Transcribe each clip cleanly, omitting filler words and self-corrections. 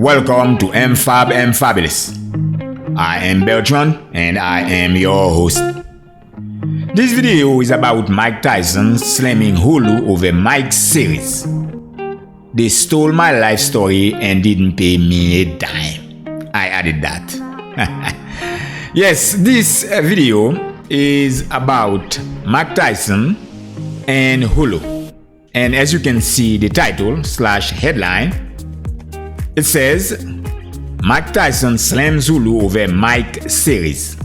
Welcome to M Fabulous. I am Bertrand and I am your host. This video is about Mike Tyson slamming Hulu over Mike's series. They stole my life story and didn't pay me a dime. I added that. Yes, this video is about Mike Tyson and Hulu. And as you can see the title/headline, it says, Mike Tyson slams Hulu over Mike series.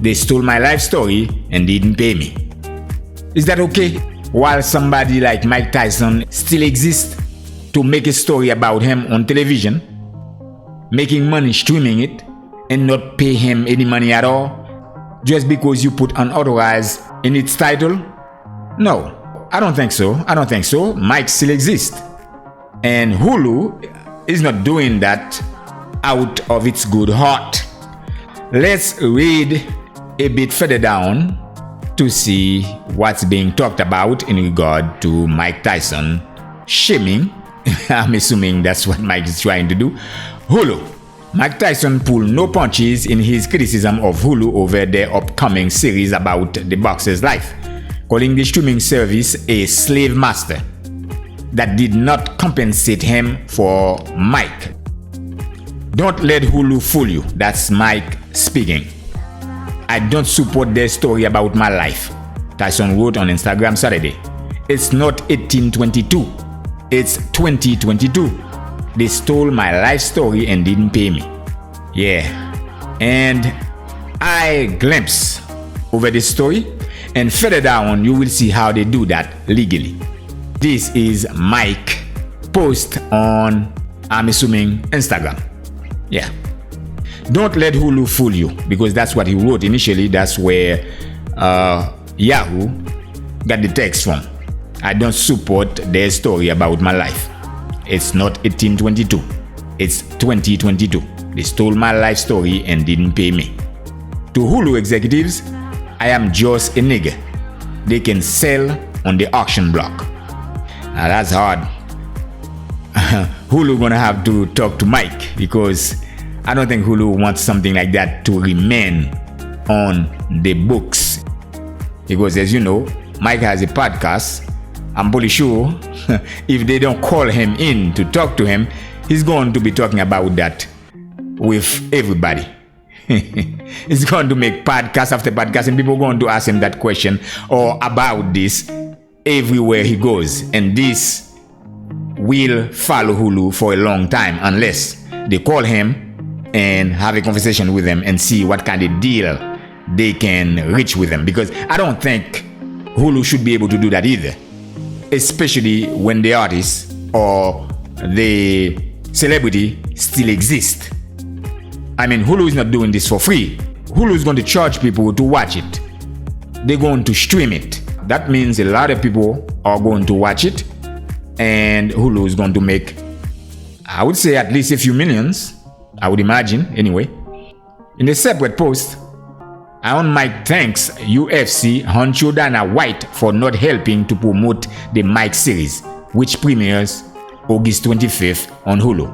They stole my life story and didn't pay me. Is that okay? While somebody like Mike Tyson still exists to make a story about him on television, making money streaming it, and not pay him any money at all, just because you put unauthorized in its title? No, I don't think so. Mike still exists. And Hulu is not doing that out of its good heart. Let's read a bit further down to see what's being talked about in regard to Mike Tyson shaming. I'm assuming that's what Mike is trying to do. Hulu. Mike Tyson pulled no punches in his criticism of Hulu over their upcoming series about the boxer's life, calling the streaming service a slave master that did not compensate him for Mike. Don't let Hulu fool you. That's Mike speaking. I don't support their story about my life, Tyson wrote on Instagram Saturday. It's not 1822. It's 2022. They stole my life story and didn't pay me. Yeah. And I glimpse over this story, and further down you will see how they do that legally. This is Mike post on, I'm assuming, Instagram. Yeah. Don't let Hulu fool you, because that's what he wrote initially. That's where Yahoo got the text from. I don't support their story about my life. It's not 1822. It's 2022. They stole my life story and didn't pay me. To Hulu executives, I am just a nigga they can sell on the auction block. Now that's hard. Hulu gonna have to talk to Mike, because I don't think Hulu wants something like that to remain on the books. Because as you know, Mike has a podcast. I'm pretty sure if they don't call him in to talk to him, he's going to be talking about that with everybody. He's going to make podcast after podcast, and people are going to ask him that question or about this everywhere he goes. And this will follow Hulu for a long time unless they call him and have a conversation with him and see what kind of deal they can reach with him. Because I don't think Hulu should be able to do that either, especially when the artist or the celebrity still exists. I mean, Hulu is not doing this for free. Hulu is going to charge people to watch it. They're going to stream it. That means a lot of people are going to watch it, and Hulu is going to make, I would say, at least a few millions. I would imagine, anyway. In a separate post, Iron Mike thanks UFC honcho Dana White for not helping to promote the Mike series, which premieres August 25th on Hulu.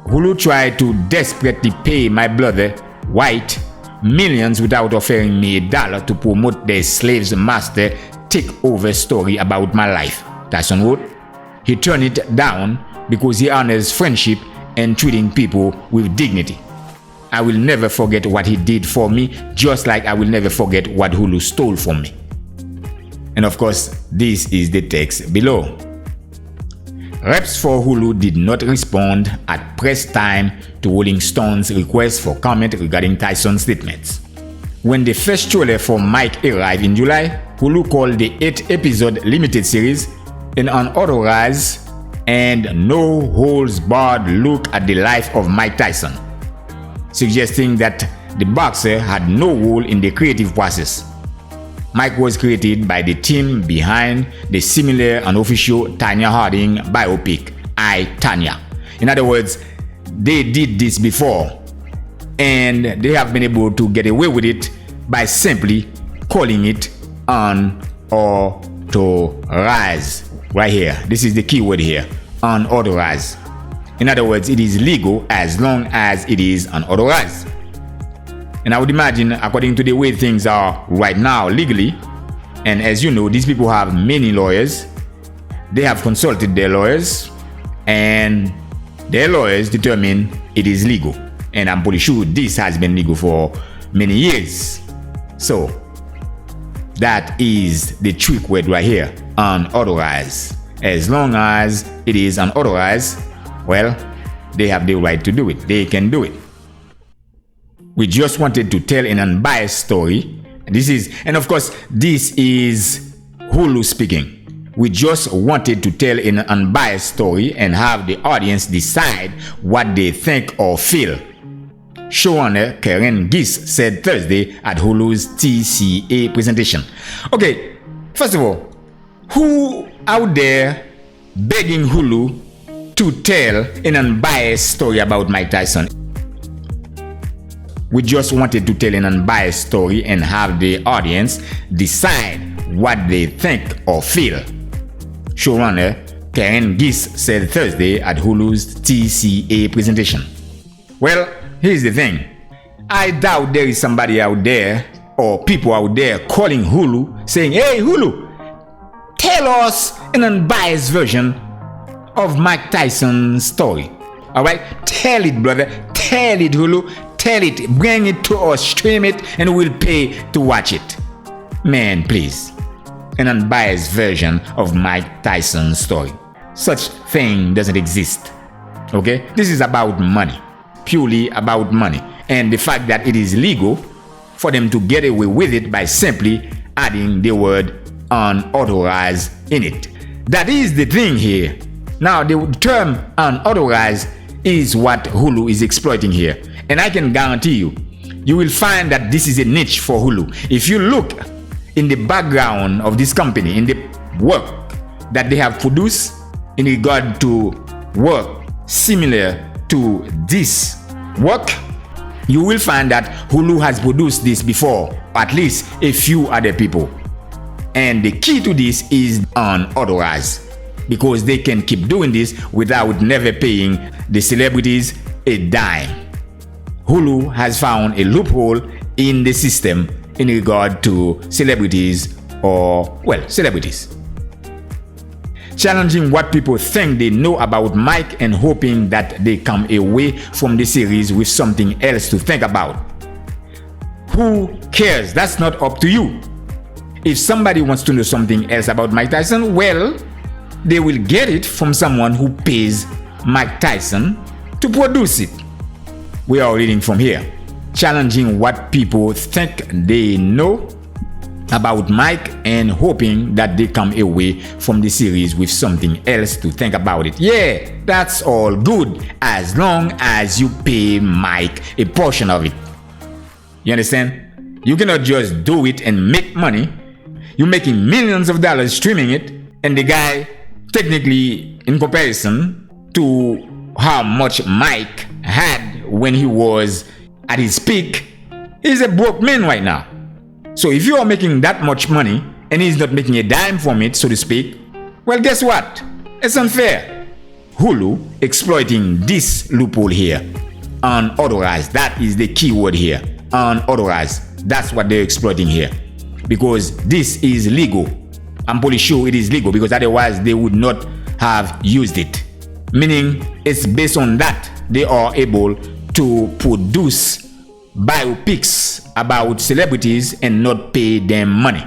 Hulu tried to desperately pay my brother White millions without offering me $1 to promote their slaves master takeover story about my life, Tyson wrote. He turned it down because he honors friendship and treating people with dignity. I will never forget what he did for me, just like I will never forget what Hulu stole from me. And of course, this is the text below. Reps for Hulu did not respond at press time to Rolling Stone's request for comment regarding Tyson's statements. When the first trailer for Mike arrived in July, Hulu called the 8-episode limited series an unauthorized and no-holds-barred look at the life of Mike Tyson, suggesting that the boxer had no role in the creative process. Mike was created by the team behind the similar unofficial Tonya Harding biopic, I, Tonya. In other words, they did this before, and they have been able to get away with it by simply calling it unauthorized. Right here, this is the key word here, unauthorized. In other words, it is legal as long as it is unauthorized. And I would imagine, according to the way things are right now legally, and as you know, these people have many lawyers. They have consulted their lawyers, and their lawyers determine it is legal. And I'm pretty sure this has been legal for many years. So that is the trick word right here, unauthorized. As long as it is unauthorized, well, they have the right to do it. They can do it. We just wanted to tell an unbiased story. And of course, this is Hulu speaking. We just wanted to tell an unbiased story and have the audience decide what they think or feel. Showrunner Karen Giss said Thursday at Hulu's TCA presentation. Okay, first of all, who out there begging Hulu to tell an unbiased story about Mike Tyson? We just wanted to tell an unbiased story and have the audience decide what they think or feel. Showrunner Karen Giss said Thursday at Hulu's TCA presentation. Well, here's the thing. I doubt there is somebody out there or people out there calling Hulu saying, "Hey Hulu, tell us an unbiased version of Mike Tyson's story." Alright? Tell it, brother. Tell it, Hulu. Tell it. Bring it to us. Stream it and we'll pay to watch it. Man, please. An unbiased version of Mike Tyson's story. Such thing doesn't exist. Okay? This is about money. Purely about money. And the fact that it is legal for them to get away with it by simply adding the word unauthorized in it. That is the thing here. Now, the term unauthorized is what Hulu is exploiting here. And I can guarantee you, you will find that this is a niche for Hulu. If you look in the background of this company, in the work that they have produced in regard to work similar to this work, you will find that Hulu has produced this before, at least a few other people. And the key to this is unauthorized, because they can keep doing this without never paying the celebrities a dime. Hulu has found a loophole in the system in regard to celebrities. Challenging what people think they know about Mike and hoping that they come away from the series with something else to think about. Who cares? That's not up to you. If somebody wants to know something else about Mike Tyson, well, they will get it from someone who pays Mike Tyson to produce it. We are reading from here. Challenging what people think they know about Mike and hoping that they come away from the series with something else to think about it. Yeah, that's all good as long as you pay Mike a portion of it. You understand? You cannot just do it and make money. You're making millions of dollars streaming it, and the guy, technically, in comparison to how much Mike had when he was at his peak, he's a broke man right now. So if you are making that much money and he's not making a dime from it, so to speak, well, guess what? It's unfair. Hulu exploiting this loophole here. Unauthorized. That is the key word here. Unauthorized. That's what they're exploiting here. Because this is legal. I'm pretty sure it is legal, because otherwise they would not have used it. Meaning it's based on that they are able to produce biopics about celebrities and not pay them money.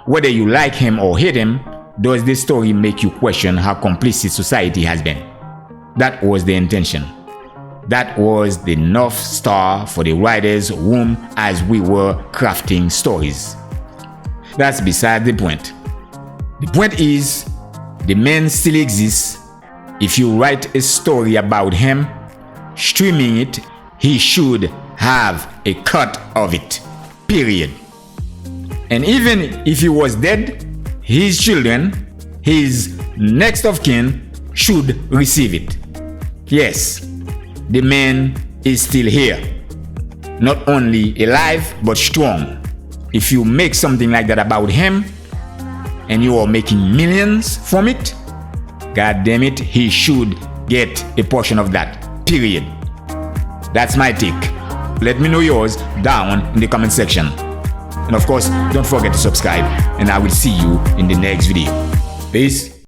Whether you like him or hate him, does this story make you question how complicit society has been? That was the intention. That was the North Star for the writer's room as we were crafting stories. That's beside the point. The point is, the man still exists. If you write a story about him, streaming it, he should have a cut of it. Period. And even if he was dead, his children, his next of kin, should receive it. Yes, the man is still here. Not only alive, but strong. If you make something like that about him, and you are making millions from it, God damn it, he should get a portion of that. Period. That's my take. Let me know yours down in the comment section. And of course, don't forget to subscribe, and I will see you in the next video. Peace.